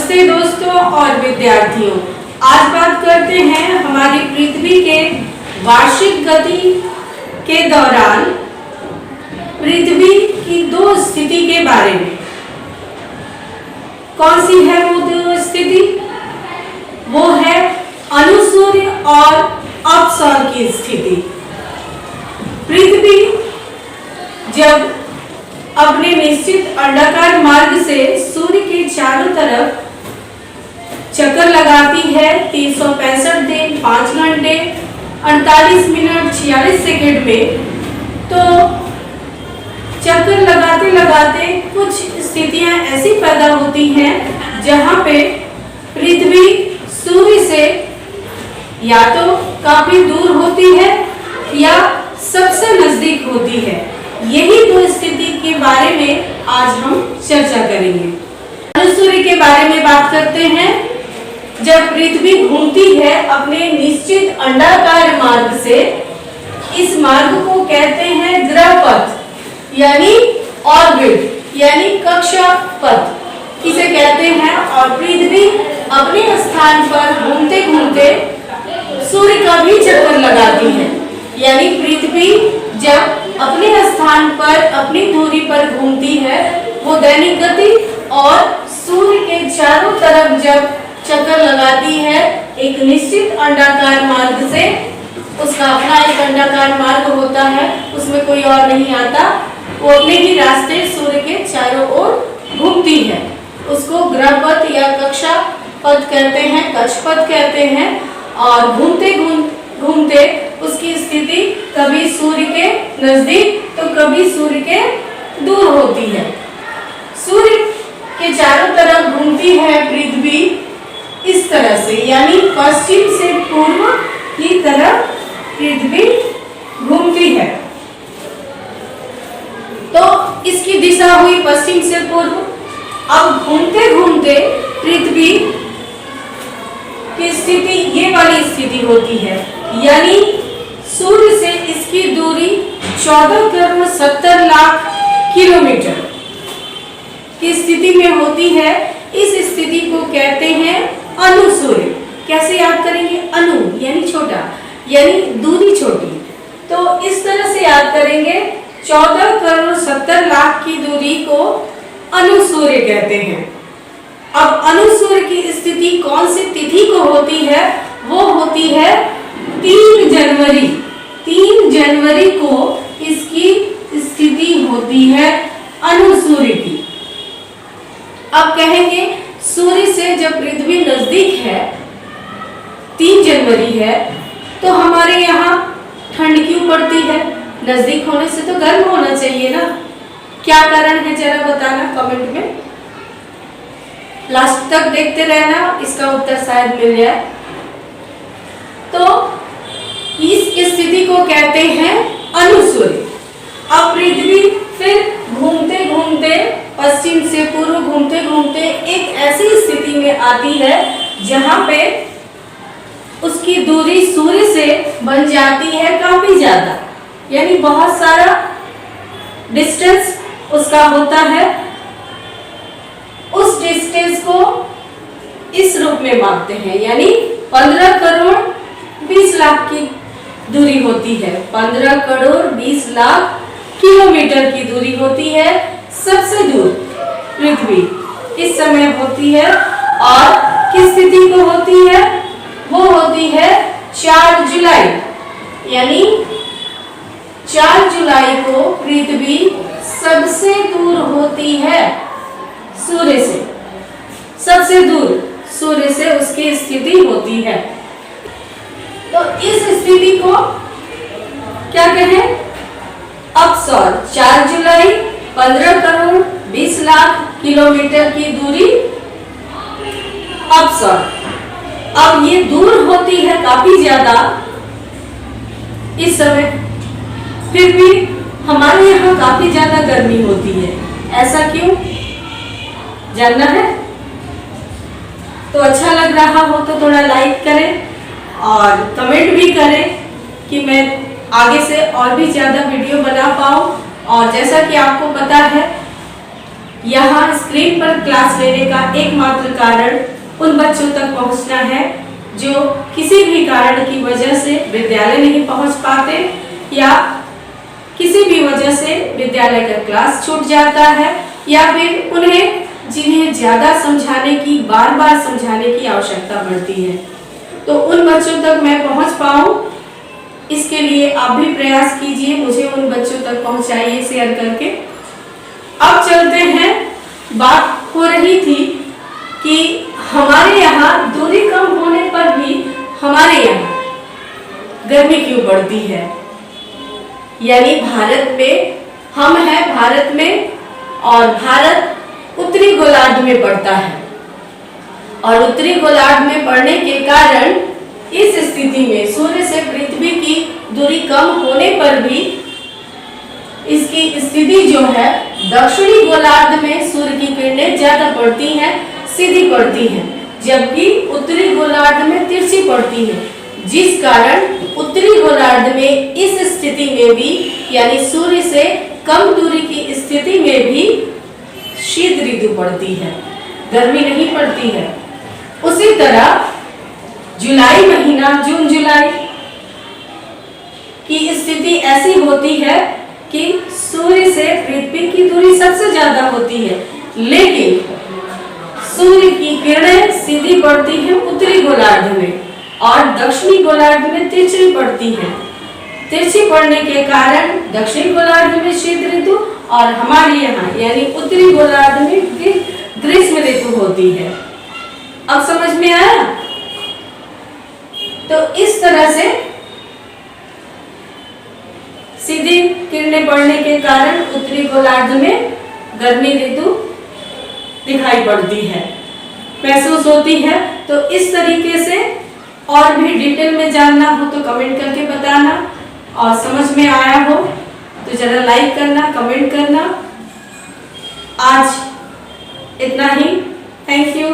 नमस्ते दोस्तों और विद्यार्थियों। आज बात करते हैं हमारी पृथ्वी के वार्षिक गति के दौरान पृथ्वी की दो स्थिति के बारे में। कौन सी है वो दो स्थिति? वो है अनुसूर्य और अपसौर की स्थिति। पृथ्वी जब अपने निश्चित अंडाकार मार्ग से सूर्य के चारों तरफ चक्कर लगाती है 365 दिन 5 घंटे 48 मिनट 46 सेकंड में, तो चक्कर लगाते लगाते कुछ स्थितियां ऐसी पैदा होती हैं जहां पे पृथ्वी सूर्य से या तो काफी दूर होती है या सबसे नजदीक होती है। यही दो स्थिति के बारे में आज हम चर्चा करेंगे। अनुसूर्य के बारे में बात करते हैं। जब पृथ्वी घूमती है अपने निश्चित अंडाकार मार्ग से, इस मार्ग को कहते हैं ग्रह पथ यानी ऑर्बिट यानी कक्षा पथ इसे कहते हैं। और पृथ्वी अपने स्थान पर घूमते घूमते सूर्य का भी चक्कर लगाती है, यानी पृथ्वी जब अपने स्थान पर अपनी दूरी पर घूमती है वो दैनिक गति, और सूर्य के चारों तरफ जब चक्कर लगाती है एक निश्चित अंडाकार मार्ग से, उसका अपना एक अंडाकार मार्ग होता है, उसमें कोई और नहीं आता, वो अपने ही रास्ते सूर्य के चारों ओर घूमती है। उसको ग्रह पथ या कक्षा पथ कहते हैं, कक्षपथ कहते हैं। और घूमते घूमते उसकी स्थिति कभी सूर्य के नजदीक तो कभी सूर्य के दूर होती है। सूर्य के चारों तरफ घूमती है पृथ्वी इस तरह से, यानी पश्चिम से पूर्व की तरफ पृथ्वी घूमती है। तो इसकी दिशा हुई पश्चिम से पूर्व। अब घूमते घूमते पृथ्वी की स्थिति ये वाली स्थिति होती है, यानी सूर्य से इसकी दूरी 14 करोड़ 70 लाख किलोमीटर की स्थिति में होती है। इस स्थिति को कहते हैं अनुसूर्य। कैसे याद करेंगे? अनु यानी छोटा, यानी दूरी छोटी, तो इस तरह से याद करेंगे। 14 करोड़ 70 लाख की दूरी को अनुसूर्य कहते हैं। अब अनुसूर्य की स्थिति कौन सी तिथि को होती है? वो होती है 3 जनवरी। 3 जनवरी को इसकी स्थिति होती है अनुसूर्य की। अब कहेंगे सूर्य से जब पृथ्वी नजदीक है, 3 जनवरी है, तो हमारे यहाँ ठंड क्यों पड़ती है? नजदीक होने से तो गर्म होना चाहिए ना। क्या कारण है जरा बताना कमेंट में। लास्ट तक देखते रहना, इसका उत्तर शायद मिल जाए। तो इस स्थिति को कहते हैं अनुसूर्य। अब पृथ्वी फिर घूमते घूमते पश्चिम से पूर्व घूमते घूमते एक ऐसी स्थिति में आती है जहां पे उसकी दूरी सूर्य से बन जाती है काफी ज्यादा, यानी बहुत सारा डिस्टेंस उसका होता है। उस डिस्टेंस को इस रूप में मापते हैं, यानी 15 करोड़ 20 लाख की दूरी होती है। 15 करोड़ 20 लाख किलोमीटर की दूरी होती है सबसे दूर पृथ्वी इस समय होती है। और किस स्थिति को होती है? वो होती है 4 जुलाई, यानी 4 जुलाई को पृथ्वी सबसे दूर होती है सूर्य से, सबसे दूर सूर्य से उसकी स्थिति होती है। तो इस स्थिति को क्या कहें? अपसौर। 4 जुलाई 15 करोड़ 20 लाख किलोमीटर की दूरी अपसौर। अब ये दूर होती है काफी ज्यादा इस समय, फिर भी हमारे यहाँ काफी ज्यादा गर्मी होती है। ऐसा क्यों जानना है? तो अच्छा लग रहा हो तो थोड़ा लाइक करें और कमेंट भी करें कि मैं आगे से और भी ज्यादा वीडियो बना पाऊँ। और जैसा कि आपको पता है यहाँ स्क्रीन पर क्लास लेने का एकमात्र कारण उन बच्चों तक पहुँचना है जो किसी भी कारण की वजह से विद्यालय नहीं पहुँच पाते या किसी भी वजह से विद्यालय का क्लास छूट जाता है या फिर उन्हें जिन्हें ज्यादा समझाने की बार-बार समझाने की आवश्यकता पड़ती है, तो उन बच्चों तक मैं पहुंच पाऊं, इसके लिए आप भी प्रयास कीजिए, मुझे उन बच्चों तक पहुंचाइए शेयर करके। अब चलते हैं, बात हो रही थी कि हमारे यहाँ दूरी कम होने पर भी हमारे यहाँ गर्मी क्यों बढ़ती है। यानी भारत में हम हैं, भारत में, और भारत उत्तरी गोलार्ध में पड़ता है और उत्तरी गोलार्ध में पड़ने के कारण इस स्थिति में सूर्य से पृथ्वी की दूरी कम होने पर भी इसकी स्थिति जो है दक्षिणी गोलार्ध में सूर्य की किरणें ज्यादा पड़ती हैं, सीधी पड़ती हैं, जबकि उत्तरी गोलार्ध में तिरछी पड़ती है, जिस कारण उत्तरी गोलार्ध में इस स्थिति में भी यानी सूर्य से कम दूरी की स्थिति में भी शीत ऋतु पड़ती है, गर्मी नहीं पड़ती है। उसी तरह जुलाई महीना, जून जुलाई की स्थिति ऐसी होती है कि सूर्य से पृथ्वी की दूरी सबसे ज्यादा होती है, लेकिन सूर्य की किरणें सीधी पड़ती हैं उत्तरी गोलार्ध में और दक्षिणी गोलार्ध में तिरछी पड़ती हैं। तिरछी पड़ने के कारण दक्षिणी गोलार्ध में शीत ऋतु और हमारे यहाँ यानी उत्तरी गोलार्ध में ग्रीष्म ऋतु होती है। अब समझ में आया? तो इस तरह से सीधी किरणें पड़ने के कारण उत्तरी गोलार्ध में गर्मी ऋतु दिखाई पड़ती है, महसूस होती है। तो इस तरीके से और भी डिटेल में जानना हो तो कमेंट करके बताना, और समझ में आया हो तो जरा लाइक करना, कमेंट करना। आज इतना ही, थैंक यू।